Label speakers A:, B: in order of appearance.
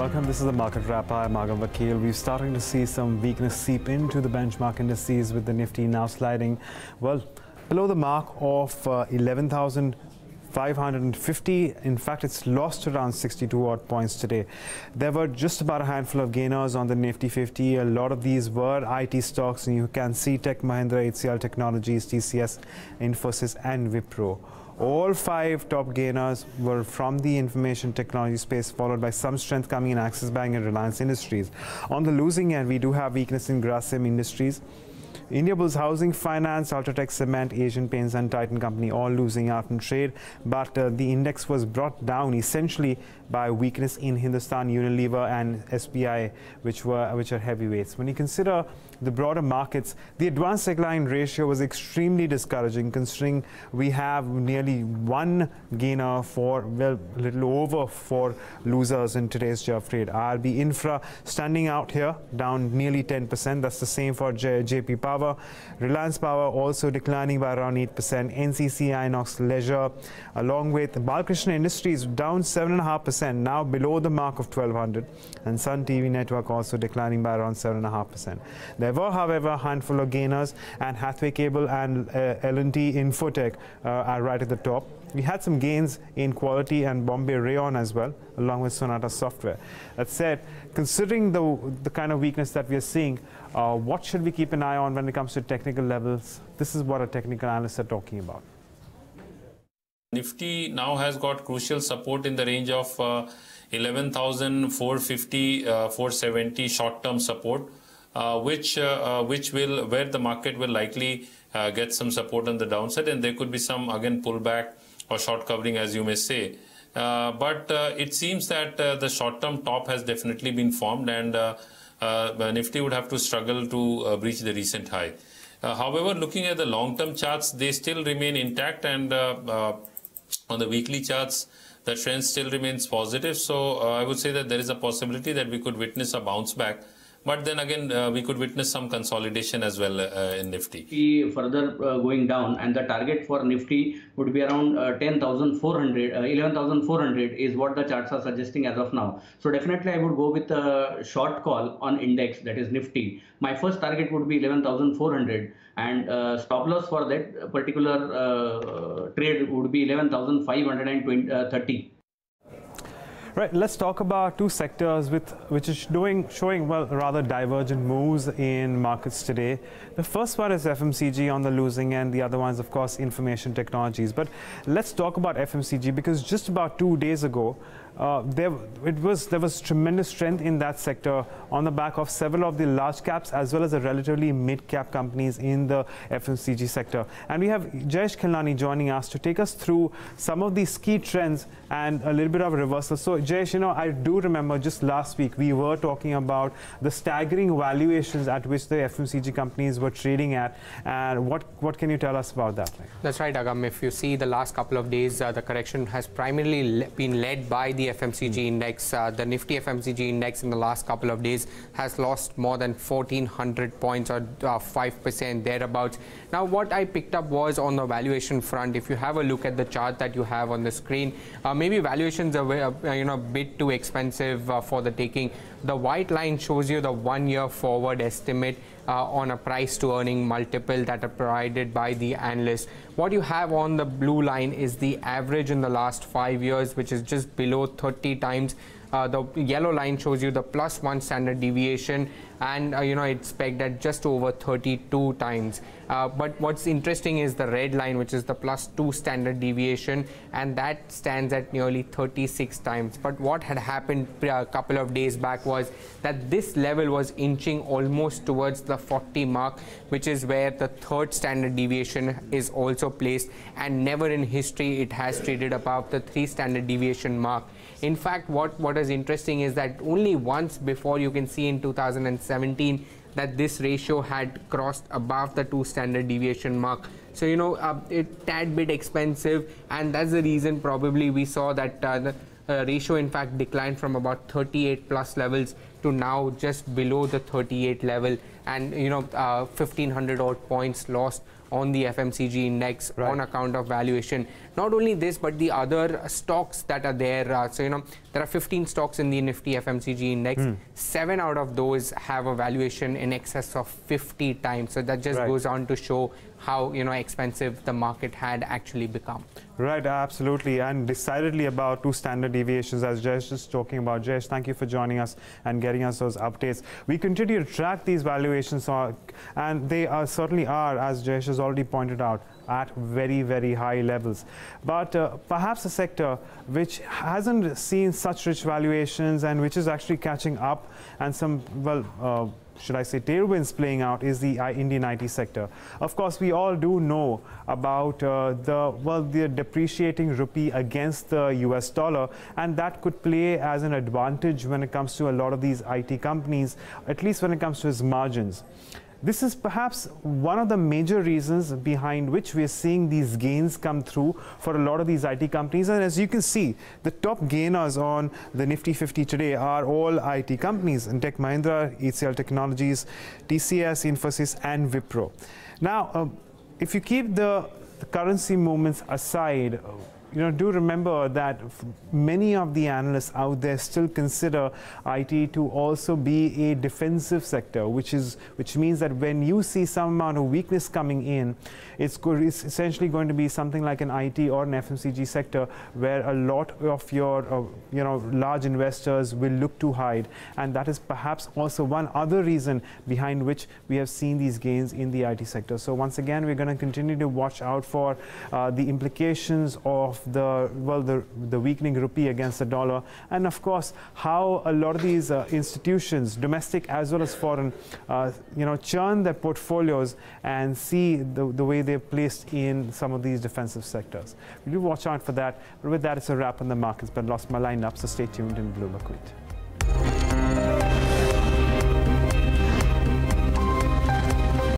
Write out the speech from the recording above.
A: welcome. This is the Market Wrap. I'm Agam Vakil. We're starting to see some weakness seep into the benchmark indices with the Nifty now sliding, well, below the mark of 11,550. In fact, it's lost around 62 odd points today. There were just about a handful of gainers on the Nifty 50. A lot of these were IT stocks, and you can see Tech Mahindra, HCL Technologies, TCS, Infosys, and Wipro. All five top gainers were from the information technology space, followed by some strength coming in Axis Bank and Reliance Industries. On the losing end, we do have weakness in Grasim Industries. Indiabulls Housing Finance, Ultratech Cement, Asian Paints and Titan Company all losing out in trade, but the index was brought down essentially by weakness in Hindustan Unilever and SBI, which are heavyweights. When you consider the broader markets, the advanced decline ratio was extremely discouraging, considering we have nearly one gainer for, well, a little over four losers in today's job trade. RB Infra standing out here, down nearly 10%. That's the same for JP Power. Reliance Power also declining by around 8%. NCC, Inox Leisure, along with Balkrishna Industries down 7.5%, now below the mark of 1200. And Sun TV Network also declining by around 7.5%. There were, however, a handful of gainers, and Hathway Cable and L&T Infotech are right at the top. We had some gains in Quality and Bombay Rayon as well, along with Sonata Software. That said, considering the kind of weakness that we are seeing, what should we keep an eye on when it comes to technical levels? This is what our technical analysts are talking about.
B: Nifty now has got crucial support in the range of 11,450, 470 short-term support, where the market will likely get some support on the downside, and there could be some again pullback or short covering, as you may say. But it seems that the short-term top has definitely been formed, and Nifty would have to struggle to breach the recent high. However, looking at the long-term charts, they still remain intact, and on the weekly charts, the trend still remains positive. So I would say that there is a possibility that we could witness a bounce back. But then again, we could witness some consolidation as well in Nifty.
C: Further going down, and the target for Nifty would be around 10,400, 11,400 is what the charts are suggesting as of now. So definitely I would go with a short call on index, that is Nifty. My first target would be 11,400, and stop loss for that particular trade would be 11,530.
A: Right, let's talk about two sectors which is showing well, rather divergent moves in markets today. The first one is FMCG on the losing end. The other one is, of course, information technologies. But let's talk about FMCG, because just about 2 days ago, there was tremendous strength in that sector on the back of several of the large caps as well as the relatively mid-cap companies in the FMCG sector. And we have Jayesh Khilnani joining us to take us through some of these key trends and a little bit of a reversal. So Jayesh, you know, I do remember just last week we were talking about the staggering valuations at which the FMCG companies were trading at. And what can you tell us about that?
D: That's right, Agam. If you see the last couple of days, the correction has primarily been led by the FMCG index. The Nifty FMCG index in the last couple of days has lost more than 1,400 points, or 5% thereabouts. Now, what I picked up was on the valuation front. If you have a look at the chart that you have on the screen, maybe valuations are a bit too expensive for the taking. The white line shows you the 1 year forward estimate on a price to earning multiple that are provided by the analyst. What you have on the blue line is the average in the last 5 years, which is just below 30 times. The yellow line shows you the +1 standard deviation, and it's pegged at just over 32 times. But what's interesting is the red line, which is the +2 standard deviation, and that stands at nearly 36 times. But what had happened a couple of days back was that this level was inching almost towards the 40 mark, which is where the third standard deviation is also placed, and never in history it has traded above the 3 standard deviation mark. In fact, what is interesting is that only once before, you can see in 2017, that this ratio had crossed above the 2 standard deviation mark. So, it tad bit expensive, and that's the reason probably we saw that the ratio in fact declined from about 38 plus levels to now just below the 38 level, and 1,500 odd points lost on the FMCG index on account of valuation. Not only this, but the other stocks that are there. So, there are 15 stocks in the Nifty FMCG index. 7 out of those have a valuation in excess of 50 times. So that just goes on to show how expensive the market had actually become.
A: Right, absolutely, and decidedly about 2 standard deviations, as Jayesh is talking about. Jayesh, thank you for joining us and getting us those updates. We continue to track these valuations, and they certainly are, as Jayesh has already pointed out, at very, very high levels. But perhaps a sector which hasn't seen such rich valuations and which is actually catching up, and some, should I say, tailwinds playing out, is the Indian IT sector. Of course, we all do know about the depreciating rupee against the US dollar, and that could play as an advantage when it comes to a lot of these IT companies, at least when it comes to its margins. This is perhaps one of the major reasons behind which we are seeing these gains come through for a lot of these IT companies. And as you can see, the top gainers on the Nifty 50 today are all IT companies: in Tech Mahindra, HCL Technologies, TCS, Infosys, and Wipro. Now, if you keep the currency movements aside, do remember that many of the analysts out there still consider IT to also be a defensive sector, which means that when you see some amount of weakness coming in, it's essentially going to be something like an IT or an FMCG sector where a lot of your large investors will look to hide, and that is perhaps also one other reason behind which we have seen these gains in the IT sector. So once again, we're going to continue to watch out for the implications of the weakening rupee against the dollar, and of course how a lot of these institutions, domestic as well as foreign, churn their portfolios and see the way they're placed in some of these defensive sectors. We do watch out for that. But with that, it's a wrap on the markets. But lost my lineup, so stay tuned in Bloomberg.